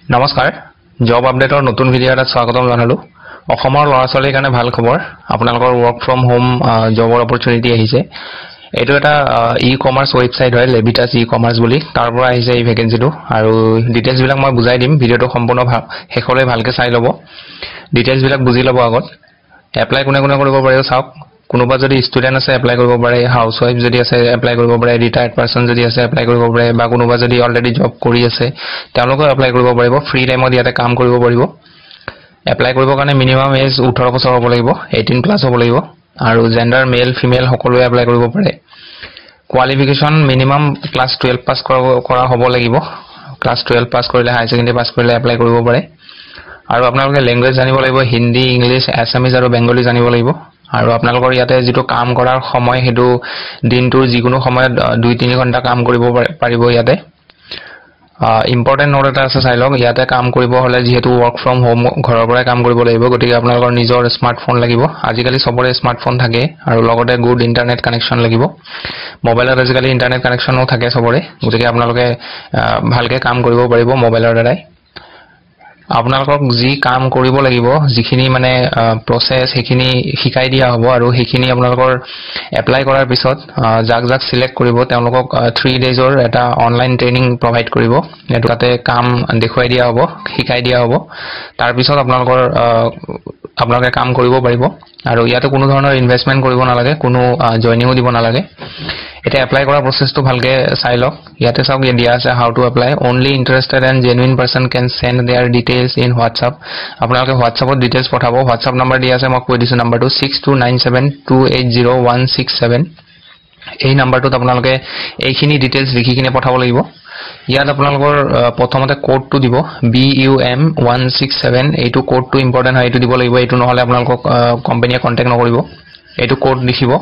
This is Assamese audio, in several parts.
নমস্কাৰ জব আপডেটৰ নতুন ভিডিঅ' এটা স্বাগতম জনালো অসমৰ ল'ৰা-ছোৱালীৰ কাৰণে ভাল খবৰ আপোনালোকৰ ওয়াৰ্ক ফ্ৰম হোম জবৰ অপৰচুনিটি আহিছে এটো এটা ই-কমাৰ্চ ওয়েবসাইট হয় লেভিটাছ ই-কমাৰ্চ বুলি তাৰ পৰা আহিছে এই ভ্যাকেন্সিটো আৰু ডিটেইলছ বিলাক মই বুজাই দিম ভিডিঅ'টো সম্পূৰ্ণ হেকলৈ ভালকে চাই ল'ব ডিটেইলছ বিলাক বুজি ল'ব আগত এপ্লাই কোনে কোনে কৰিব পাৰে চাওক কোনোবা যদি ষ্টুডেন্ট আছে এপ্লাই কৰিব পাৰে হাউসৱাইফ যদি আছে এপ্লাই কৰিব পাৰে ৰিটায়াৰ্ড পাৰসন যদি আছে এপ্লাই কৰিব পাৰে বা কোনোবা যদি অলৰেডি জব কৰি আছে তেওঁলোকো এপ্লাই কৰিব পাৰিব ফ্ৰী টাইমত ইয়াতে কাম কৰিব পাৰিব এপ্লাই কৰিবৰ কাৰণে মিনিমাম এজ 18 বছৰ হ'ব লাগিব 18 প্লাস হ'ব লাগিব আৰু জেন্ডাৰ মেল ফিমেল সকলোৱে এপ্লাই কৰিব পাৰে কোৱালিফিকেশন মিনিমাম ক্লাস 12 পাস কৰা হ'ব লাগিব ক্লাস 12 পাস কৰিলে হাই সেকেন্ডাৰী পাস কৰিলে এপ্লাই কৰিব পাৰে আৰু আপোনালোকে ল্যাঙ্গুৱেজ জানিব লাগিব হিন্দী ইংলিশ আছামিজ আৰু বেংগলী জানিব লাগিব আৰু আপোনালোকৰ ইয়াতে যেটো কাম কৰাৰ সময় হেতু দিনটোৰ যিকোনো সময়ত 2-3 ঘণ্টা কাম কৰিব পাৰিব ইয়াতে ইম্পৰ্টেন্ট নোট এটা আছে চাই লওক ইয়াতে কাম কৰিব হলে যেহেতু ওয়াৰ্ক ফ্ৰম হোম ঘৰৰ পৰাই কাম কৰিব লাগিব গতিকে আপোনালোকৰ নিজৰ স্মাৰ্টফোন লাগিব আজিকালি সবৰে স্মাৰ্টফোন থাকে আৰু লগতে গুড ইন্টাৰনেট কানেকচন লাগিব মোবাইলত আজিকালি ইন্টাৰনেট কানেকচনো থাকে সবৰে গতিকে আপোনালোকে ভালকে কাম কৰিব পাৰিব মোবাইলৰ দ্বাৰাই আপোনালোকক যি কাম কৰিব লাগিব যিখিনি মানে প্ৰসেস হেখিনি শিকাই দিয়া হ'ব আৰু হেখিনি আপোনালোকৰ এপ্লাই কৰাৰ পিছত জাক সিলেক্ট কৰিব তেওঁলোকক 3 ডেজৰ এটা অনলাইন ট্ৰেনিং প্ৰভাইড কৰিব এটাতে কাম দেখুৱাই দিয়া হ'ব শিকাই দিয়া হ'ব তাৰ পিছত আপোনালোকে কাম কৰিব পাৰিব আৰু ইয়াতে কোনো ধৰণৰ ইনভেষ্টমেন্ট কৰিব নালাগে কোনো জয়নিংও দিব নালাগে এটা এপ্লাই কৰা প্ৰসেসটো ভালকে চাই লওক ইয়াতে চাওক দিয়া আছে how to apply only interested and genuine person can send their details in WhatsApp আপোনালোকে WhatsAppত ডিটেইলছ পঠাব WhatsApp নম্বৰ দিয়া আছে মই কৈ দিছো নম্বৰটো 6297280167 এই নম্বৰটোত আপোনালোকে এইখিনি ডিটেইলছ লিখি কিনে পঠাব লাগিব ইয়াত আপোনালোকৰ প্ৰথমতে কোডটো দিব BUM 167 এইটো কোডটো ইম্পৰ্টেন্ট হয় এইটো দিব লাগিব এইটো নহলে আপোনালোকক কোম্পানীয়ে কন্টাক্ট নকৰিব এইটো কোড লিখিব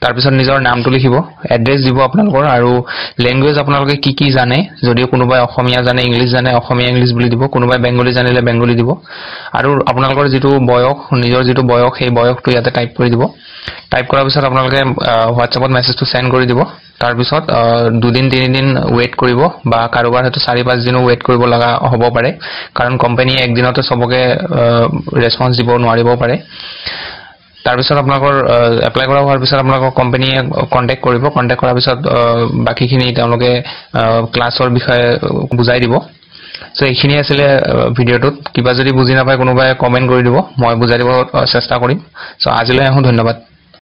তাৰ পিছত নিজৰ নামটো লিখিব এড্ৰেছ দিব আপোনালোকৰ আৰু ল্যাঙ্গুৱেজ আপোনালোকে কি জানে যদি কোনোবাই অসমীয়া জানে ইংলিশ জানে অসমীয়া ইংলিশ বুলি দিব কোনোবাই বেংগলী জানিলে বেংগলী দিব আৰু আপোনালোকৰ যেটো বয়স নিজৰ যেটো বয়স সেই বয়সটো ইয়াতে টাইপ কৰি দিব টাইপ কৰাৰ পিছত আপোনালোকে WhatsAppত মেছেজটো সেন্ড কৰি দিব তাৰ পিছত 2 দিন 3 দিন ওয়েট কৰিব বা কাৰোবাৰ হেতু 4-5 দিন ওয়েট কৰিব লগা হ'ব পাৰে কাৰণ কোম্পানীয়ে একদিনতে সবকে ৰেসপন্স দিব নোৱাৰিব পাৰে তাৰ পিছত আপোনালোকৰ এপ্লাই কৰা হোৱাৰ পিছত আপোনালোকৰ কোম্পানীয়ে কন্টাক্ট কৰিব কন্টাক্ট কৰাৰ পিছত বাকিখিনি তেওঁলোকে ক্লাছৰ বিষয়ে বুজাই দিব সো এইখিনি আছিল ভিডিঅ'টোত কিবা যদি বুজি নাপায় কোনোবাই কমেন্ট কৰি দিব মই বুজাই দিব চেষ্টা কৰিম সো আজিলৈ ধন্যবাদ